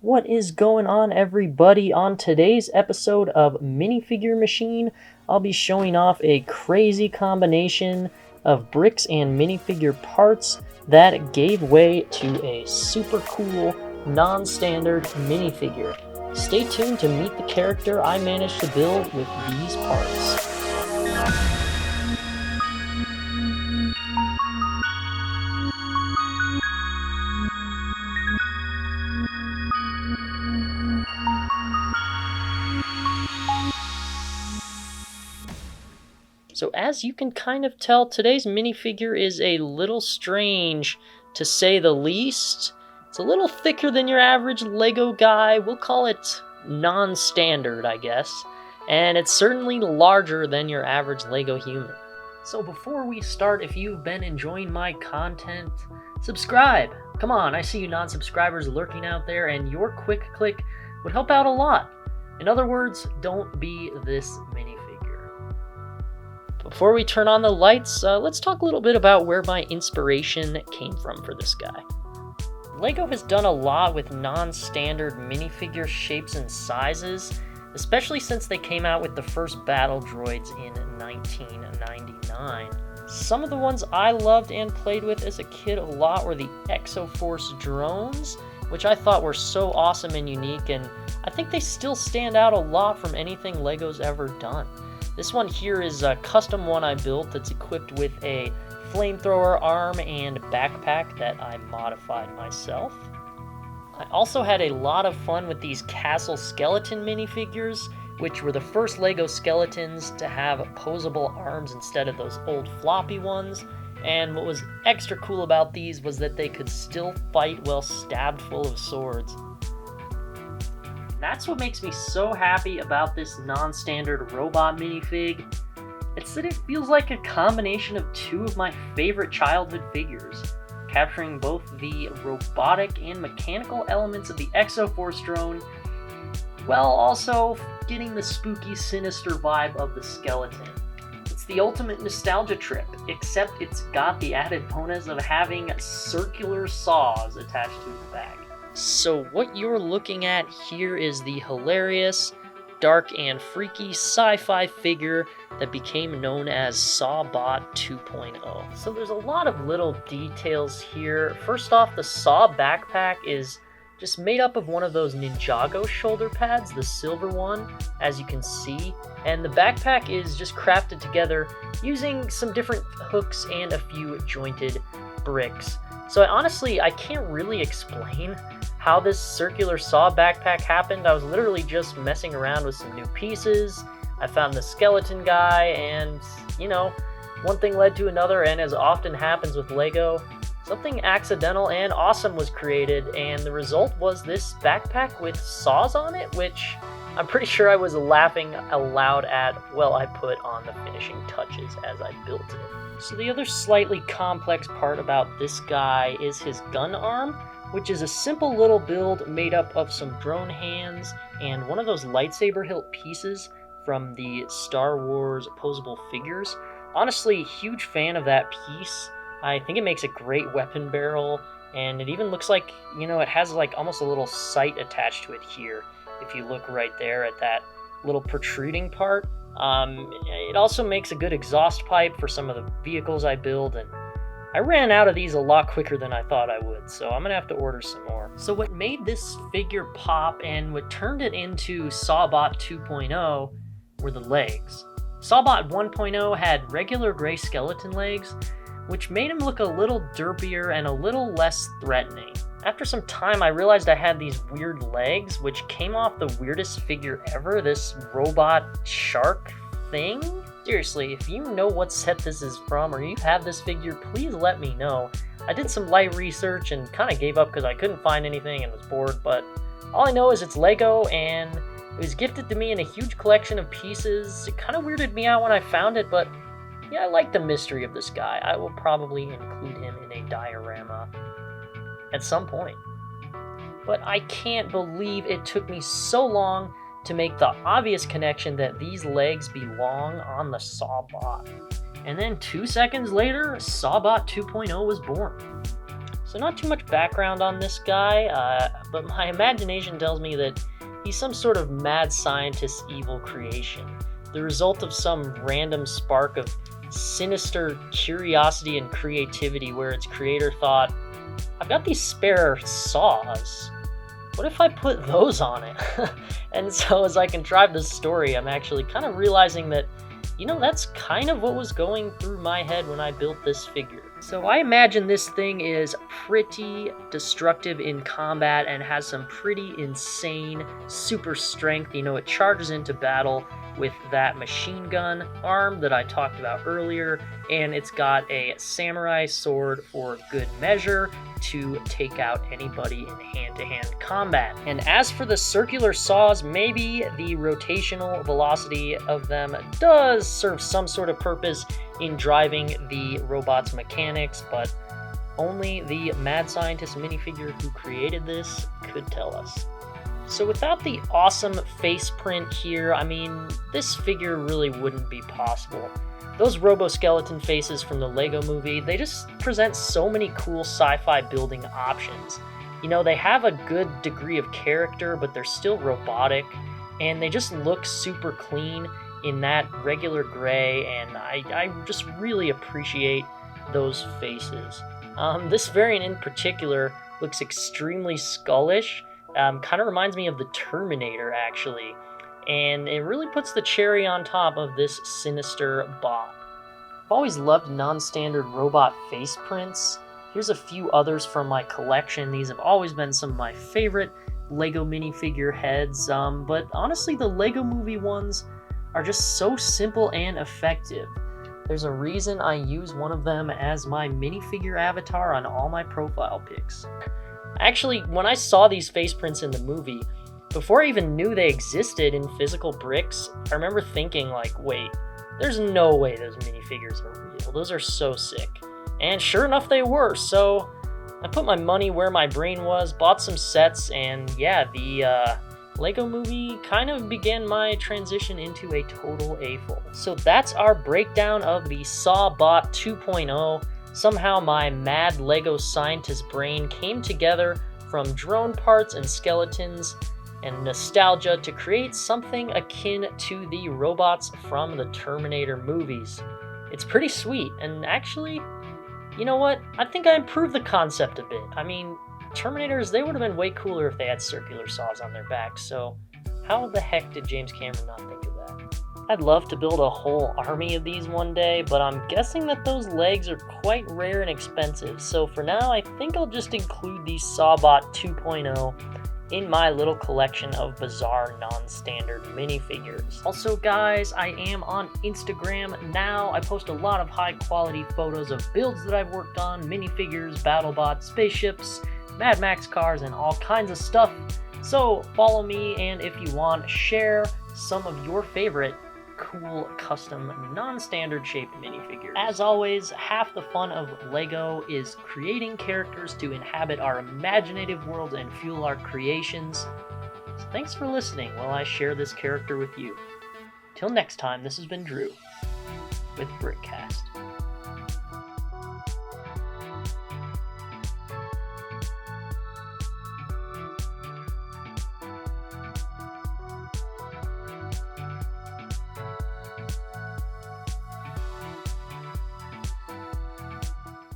What is going on, everybody? On today's episode of Minifigure Machine, I'll be showing off a crazy combination of bricks and minifigure parts that gave way to a super cool, non-standard minifigure. Stay tuned to meet the character I managed to build with these parts. So as you can kind of tell, today's minifigure is a little strange, to say the least. It's a little thicker than your average Lego guy. We'll call it non-standard, I guess. And it's certainly larger than your average Lego human. So before we start, if you've been enjoying my content, subscribe. Come on, I see you non-subscribers lurking out there, and your quick click would help out a lot. In other words, don't be this minifigure. Before we turn on the lights, let's talk a little bit about where my inspiration came from for this guy. Lego has done a lot with non-standard minifigure shapes and sizes, especially since they came out with the first battle droids in 1999. Some of the ones I loved and played with as a kid a lot were the Exoforce drones, which I thought were so awesome and unique, and I think they still stand out a lot from anything Lego's ever done. This one here is a custom one I built that's equipped with a flamethrower arm and backpack that I modified myself. I also had a lot of fun with these castle skeleton minifigures, which were the first Lego skeletons to have posable arms instead of those old floppy ones. And what was extra cool about these was that they could still fight while stabbed full of swords. That's what makes me so happy about this non-standard robot minifig. It's that it feels like a combination of two of my favorite childhood figures, capturing both the robotic and mechanical elements of the Exoforce drone, while also getting the spooky, sinister vibe of the skeleton. It's the ultimate nostalgia trip, except it's got the added bonus of having circular saws attached to its back. So what you're looking at here is the hilarious, dark and freaky sci-fi figure that became known as Sawbot 2.0. So there's a lot of little details here. First off, the Saw backpack is just made up of one of those Ninjago shoulder pads, the silver one, as you can see. And the backpack is just crafted together using some different hooks and a few jointed bricks. So I can't really explain how this circular saw backpack happened. I was literally just messing around with some new pieces. I found the skeleton guy, and one thing led to another, and as often happens with Lego, something accidental and awesome was created, and the result was this backpack with saws on it, which I'm pretty sure I was laughing aloud at while I put on the finishing touches as I built it. So the other slightly complex part about this guy is his gun arm, which is a simple little build made up of some drone hands and one of those lightsaber hilt pieces from the Star Wars posable figures. Honestly, huge fan of that piece. I think it makes a great weapon barrel, and it even looks like, it has like almost a little sight attached to it here. If you look right there at that little protruding part. It also makes a good exhaust pipe for some of the vehicles I build, and I ran out of these a lot quicker than I thought I would, so I'm gonna have to order some more. So what made this figure pop and what turned it into Sawbot 2.0 were the legs. Sawbot 1.0 had regular gray skeleton legs, which made him look a little derpier and a little less threatening. After some time, I realized I had these weird legs, which came off the weirdest figure ever, this robot shark thing. Seriously, if you know what set this is from or you have this figure, please let me know. I did some light research and kind of gave up because I couldn't find anything and was bored, but all I know is it's Lego and it was gifted to me in a huge collection of pieces. It kind of weirded me out when I found it, but yeah, I like the mystery of this guy. I will probably include him in a diorama at some point. But I can't believe it took me so long to make the obvious connection that these legs belong on the Sawbot. And then 2 seconds later, Sawbot 2.0 was born. So So not too much background on this guy, but my imagination tells me that he's some sort of mad scientist evil creation, the result of some random spark of sinister curiosity and creativity where its creator thought, I've got these spare saws. What if I put those on it? And so as I contrive this story, I'm actually kind of realizing that, that's kind of what was going through my head when I built this figure. So I imagine this thing is pretty destructive in combat and has some pretty insane super strength. It charges into battle with that machine gun arm that I talked about earlier, and it's got a samurai sword for good measure to take out anybody in hand-to-hand combat. And as for the circular saws, maybe the rotational velocity of them does serve some sort of purpose in driving the robot's mechanics, but only the mad scientist minifigure who created this could tell us. So without the awesome face print here, this figure really wouldn't be possible. Those robo-skeleton faces from the Lego movie, they just present so many cool sci-fi building options. They have a good degree of character, but they're still robotic, and they just look super clean in that regular gray, and I just really appreciate those faces. This variant in particular looks extremely skullish. Kind of reminds me of the Terminator, actually, and it really puts the cherry on top of this sinister bot. I've always loved non-standard robot face prints. Here's a few others from my collection. These have always been some of my favorite Lego minifigure heads, but honestly, the Lego movie ones are just so simple and effective. There's a reason I use one of them as my minifigure avatar on all my profile pics. Actually, when I saw these face prints in the movie, before I even knew they existed in physical bricks, I remember thinking wait, there's no way those minifigures are real. Those are so sick. And sure enough, they were. So I put my money where my brain was, bought some sets, and yeah, the Lego movie kind of began my transition into a total A-full. So that's our breakdown of the Sawbot 2.0. Somehow my mad Lego scientist brain came together from drone parts and skeletons and nostalgia to create something akin to the robots from the Terminator movies. It's pretty sweet, and actually, you know what? I think I improved the concept a bit. Terminators, they would have been way cooler if they had circular saws on their backs, so how the heck did James Cameron not think of that? I'd love to build a whole army of these one day, but I'm guessing that those legs are quite rare and expensive, so for now I think I'll just include the Sawbot 2.0 in my little collection of bizarre non-standard minifigures. Also guys, I am on Instagram now. I post a lot of high quality photos of builds that I've worked on, minifigures, BattleBots, spaceships, Mad Max cars, and all kinds of stuff. So follow me, and if you want, share some of your favorite cool custom non-standard shaped minifigures. As always, half the fun of Lego is creating characters to inhabit our imaginative world and fuel our creations. So thanks for listening while I share this character with you. Till next time, this has been Drew with BRICkast.